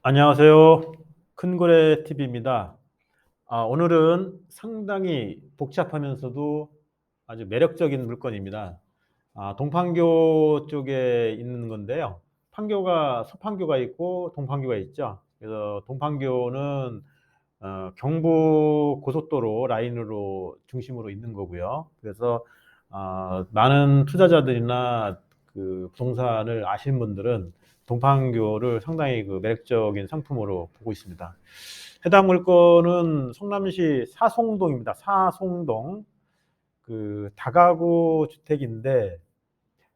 안녕하세요. 큰고래 TV입니다. 오늘은 상당히 복잡하면서도 아주 매력적인 물건입니다. 동판교 쪽에 있는 건데요. 판교가 서판교가 있고 동판교가 있죠. 그래서 동판교는 경부 고속도로 라인으로 중심으로 있는 거고요. 그래서 많은 투자자들이나 그 부동산을 아시는 분들은 동판교를 상당히 그 매력적인 상품으로 보고 있습니다. 해당 물건은 성남시 사송동입니다. 사송동 그 다가구 주택인데,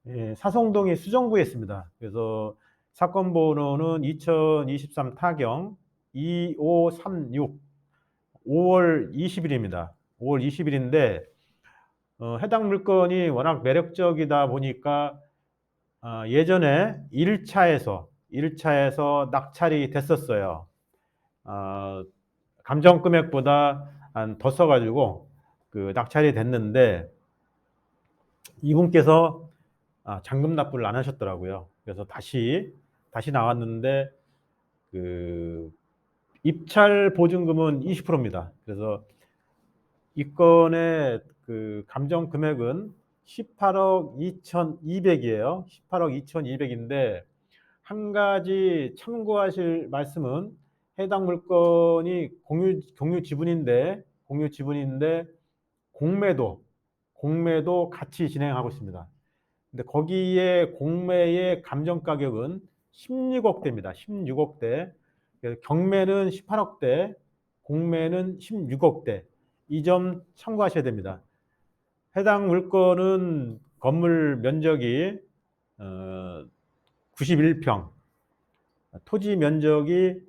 예, 사송동이 수정구에 있습니다. 그래서 사건 번호는 2023 타경 2536 5월 20일입니다. 5월 20일인데 해당 물건이 워낙 매력적이다 보니까 예전에 1차에서 낙찰이 됐었어요. 어, 감정 금액보다 한 더 써가지고 그 낙찰이 됐는데 이분께서 잔금 납부를 안 하셨더라고요. 그래서 다시 나왔는데 그 입찰 보증금은 20%입니다. 그래서 이 건의 그 감정 금액은 18억 2,200이에요. 18억 2,200인데 한 가지 참고하실 말씀은 해당 물건이 공유 지분인데 공매도 같이 진행하고 있습니다. 근데 거기에 공매의 감정 가격은 16억대입니다. 16억대. 경매는 18억대, 공매는 16억대. 이 점 참고하셔야 됩니다. 해당 물건은 건물 면적이 91평, 토지 면적이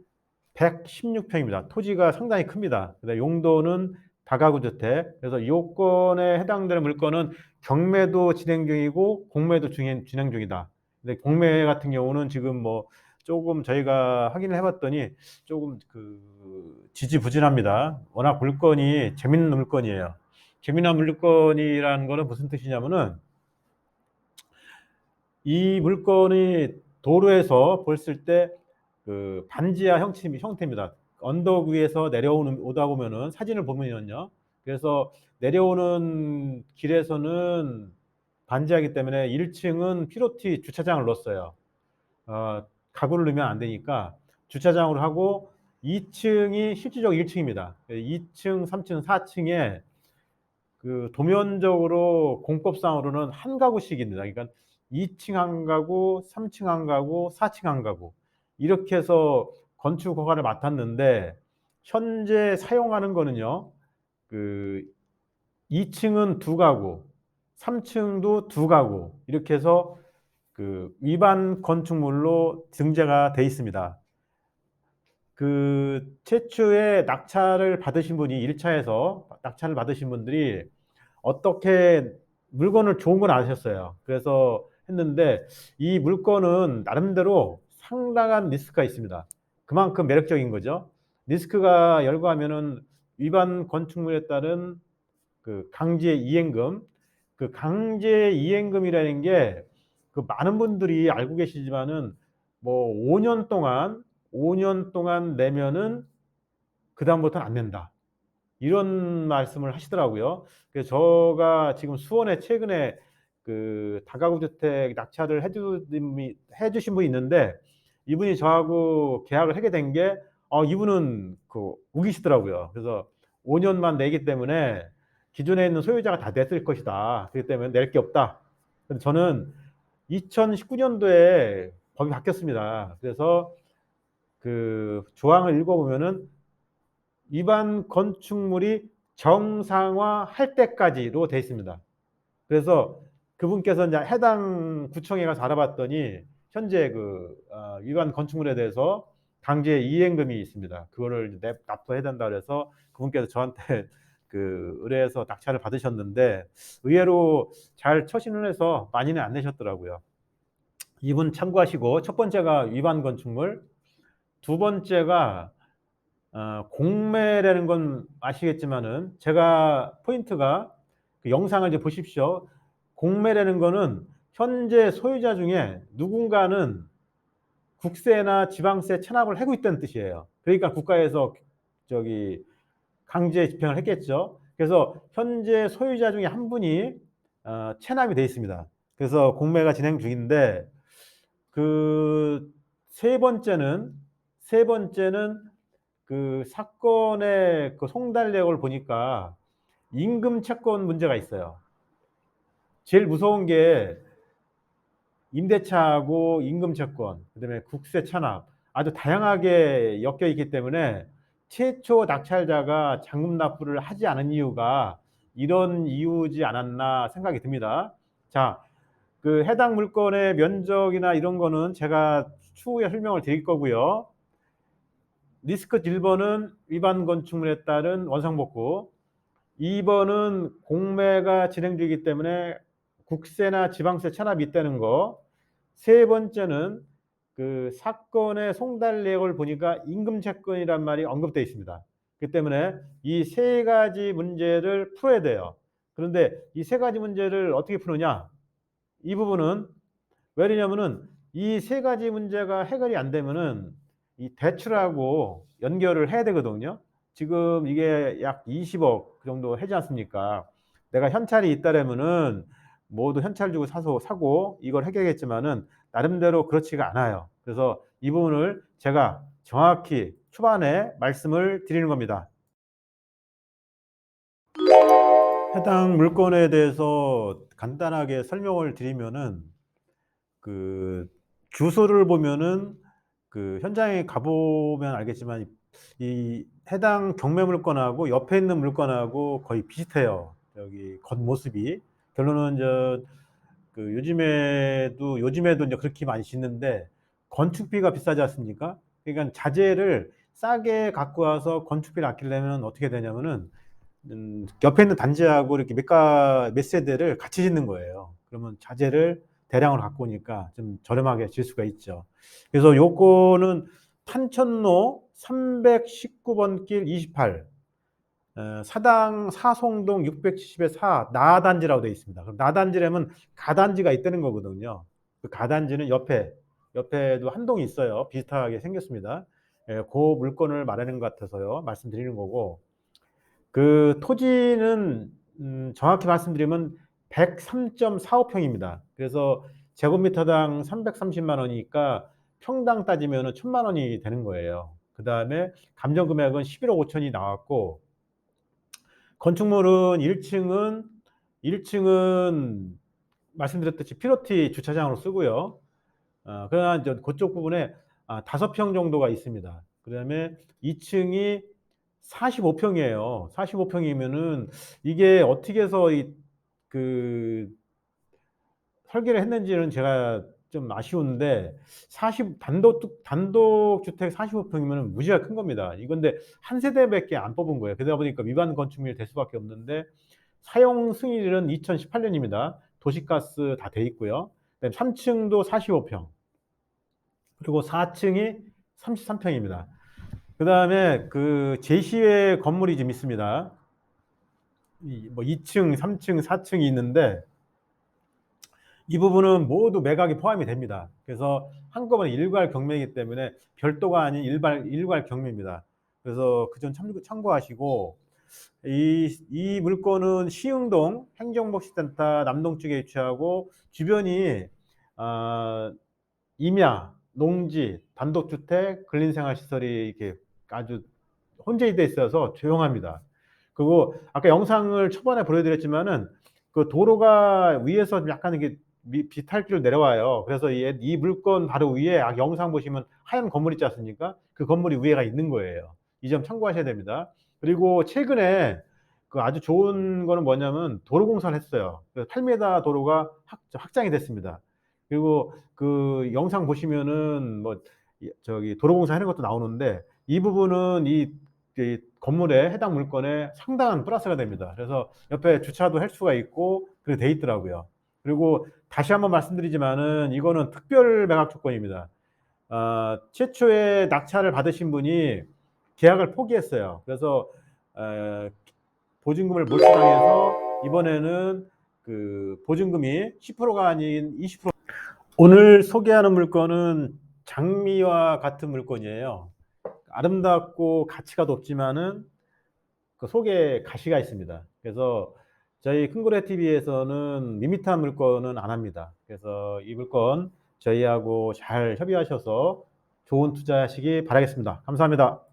116평입니다. 토지가 상당히 큽니다. 용도는 다가구 주택. 그래서 요건에 해당되는 물건은 경매도 진행 중이고 공매도 진행 중이다. 근데 공매 같은 경우는 지금 뭐 조금 저희가 확인을 해봤더니 조금 그 지지부진합니다. 워낙 물건이 재밌는 물건이에요. 재미난 물건이라는 거는 무슨 뜻이냐면은 이 물건이 도로에서 봤을 때 그 반지하 형태입니다. 언덕 위에서 오다 보면은 사진을 보면요. 그래서 내려오는 길에서는 반지하기 때문에 1층은 피로티 주차장을 넣었어요. 가구를 넣으면 안 되니까 주차장으로 하고 2층이 실질적 1층입니다. 2층, 3층, 4층에 그 도면적으로 공법상으로는 한 가구씩입니다. 그러니까 2층 한 가구, 3층 한 가구, 4층 한 가구 이렇게 해서 건축 허가를 맡았는데 현재 사용하는 거는요. 그 2층은 두 가구, 3층도 두 가구 이렇게 해서 그 위반 건축물로 등재가 돼 있습니다. 그 최초에 낙찰을 받으신 분이 1차에서 낙찰을 받으신 분들이 어떻게 물건을 좋은 건 아셨어요. 그래서 했는데 이 물건은 나름대로 상당한 리스크가 있습니다. 그만큼 매력적인 거죠. 리스크가 열거하면은 위반 건축물에 따른 그 강제 이행금, 그 강제 이행금이라는 게 그 많은 분들이 알고 계시지만은 뭐 5년 동안 내면은 그다음부터는 안 낸다. 이런 말씀을 하시더라고요. 그래서 제가 지금 수원에 최근에 그 다가구 주택 낙찰을 해주신 분이 있는데 이분이 저하고 계약을 하게 된 게 이분은 그 우기시더라고요. 그래서 5년만 내기 때문에 기존에 있는 소유자가 다 냈을 것이다. 그렇기 때문에 낼 게 없다. 근데 저는 2019년도에 법이 바뀌었습니다. 그래서 그 조항을 읽어보면은 위반 건축물이 정상화할 때까지로 되어 있습니다. 그래서 그분께서 이제 해당 구청에 가서 알아봤더니 현재 그 위반 건축물에 대해서 강제 이행금이 있습니다. 그거를 납부해야 된다 그래서 그분께서 저한테 그 의뢰해서 낙찰을 받으셨는데 의외로 잘 처신을 해서 많이는 안 내셨더라고요. 이분 참고하시고 첫 번째가 위반 건축물, 두 번째가 공매라는 건 아시겠지만은 제가 포인트가 그 영상을 이제 보십시오. 공매라는 거는 현재 소유자 중에 누군가는 국세나 지방세 체납을 하고 있다는 뜻이에요. 그러니까 국가에서 강제 집행을 했겠죠. 그래서 현재 소유자 중에 한 분이 체납이 돼 있습니다. 그래서 공매가 진행 중인데, 그 세 번째는 그 사건의 그 송달력을 보니까 임금 채권 문제가 있어요. 제일 무서운 게 임대차하고 임금 채권, 그다음에 국세 체납, 아주 다양하게 엮여 있기 때문에 최초 낙찰자가 잔금 납부를 하지 않은 이유가 이런 이유지 않았나 생각이 듭니다. 자, 그 해당 물건의 면적이나 이런 거는 제가 추후에 설명을 드릴 거고요. 리스크 1번은 위반 건축물에 따른 원상복구, 2번은 공매가 진행되기 때문에 국세나 지방세 체납이 있다는 거, 세 번째는 그 사건의 송달 내역을 보니까 임금 채권이란 말이 언급되어 있습니다. 그렇기 때문에 이 세 가지 문제를 풀어야 돼요. 그런데 이 세 가지 문제를 어떻게 푸느냐? 이 부분은 왜냐면은 이 세 가지 문제가 해결이 안 되면은 이 대출하고 연결을 해야 되거든요. 지금 이게 약 20억 정도 하지 않습니까? 내가 현찰이 있다라면은 모두 현찰 주고 사고 이걸 해결하겠지만은 나름대로 그렇지가 않아요. 그래서 이 부분을 제가 정확히 초반에 말씀을 드리는 겁니다. 해당 물건에 대해서 간단하게 설명을 드리면은, 그 주소를 보면은 그 현장에 가보면 알겠지만 이 해당 경매 물건하고 옆에 있는 물건하고 거의 비슷해요. 여기 겉모습이. 결론은 요즘에도 이제 그렇게 많이 짓는데 건축비가 비싸지 않습니까? 그러니까 자재를 싸게 갖고 와서 건축비를 아끼려면 어떻게 되냐면은 옆에 있는 단지하고 이렇게 몇 세대를 같이 짓는 거예요. 그러면 자재를 대량으로 갖고 오니까 좀 저렴하게 질 수가 있죠. 그래서 요거는 탄천로 319번 길 28, 사당 사송동 670의 4 나단지라고 되어 있습니다. 그럼 나단지라면 가단지가 있다는 거거든요. 그 가단지는 옆에도 한 동이 있어요. 비슷하게 생겼습니다. 그 물건을 말하는 것 같아서요. 말씀드리는 거고, 그 토지는 정확히 말씀드리면 103.45평입니다. 그래서 제곱미터당 330만 원이니까 평당 따지면 1000만 원이 되는 거예요. 그 다음에 감정 금액은 11억 5천이 나왔고, 건축물은 1층은 말씀드렸듯이 피로티 주차장으로 쓰고요. 그러나 이제 그쪽 부분에 5평 정도가 있습니다. 그 다음에 2층이 45평이에요. 45평이면은 이게 어떻게 해서 그 설계를 했는지는 제가 좀 아쉬운데, 단독 주택 45평이면 무지하게 큰 겁니다. 이건데 한 세대밖에 안 뽑은 거예요. 그러다 보니까 위반 건축물이 될 수밖에 없는데, 사용 승인일은 2018년입니다. 도시가스 다 돼 있고요. 3층도 45평, 그리고 4층이 33평입니다. 그 다음에 그 제시의 건물이 좀 있습니다. 뭐 2층, 3층, 4층이 있는데 이 부분은 모두 매각이 포함이 됩니다. 그래서 한꺼번에 일괄 경매이기 때문에 별도가 아닌 일괄 경매입니다. 그래서 그 점 참고하시고, 이 물건은 시흥동 행정복지센터 남동쪽에 위치하고 주변이 임야, 농지, 단독주택, 근린생활시설이 이렇게 아주 혼재돼 있어서 조용합니다. 그리고 아까 영상을 초반에 보여드렸지만은 그 도로가 위에서 약간 이게 비탈길로 내려와요. 그래서 이 물건 바로 위에 영상 보시면 하얀 건물 있지 않습니까? 그 건물이 위에가 있는 거예요. 이 점 참고하셔야 됩니다. 그리고 최근에 그 아주 좋은 거는 뭐냐면 도로 공사를 했어요. 그래서 8m 도로가 확장이 됐습니다. 그리고 그 영상 보시면은 뭐 도로 공사하는 것도 나오는데, 이 부분은 이 건물에 해당 물건에 상당한 플러스가 됩니다. 그래서 옆에 주차도 할 수가 있고 그렇게 돼 있더라고요. 그리고 다시 한번 말씀드리지만은 이거는 특별 매각 조건입니다. 최초에 낙찰을 받으신 분이 계약을 포기했어요. 그래서 보증금을 몰수당해서 이번에는 그 보증금이 10%가 아닌 20%. 오늘 소개하는 물건은 장미와 같은 물건이에요. 아름답고 가치가 높지만은 그 속에 가시가 있습니다. 그래서 저희 큰고래 TV에서는 밋밋한 물건은 안 합니다. 그래서 이 물건 저희하고 잘 협의하셔서 좋은 투자하시기 바라겠습니다. 감사합니다.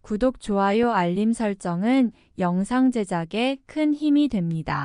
구독, 좋아요, 알림 설정은 영상 제작에 큰 힘이 됩니다.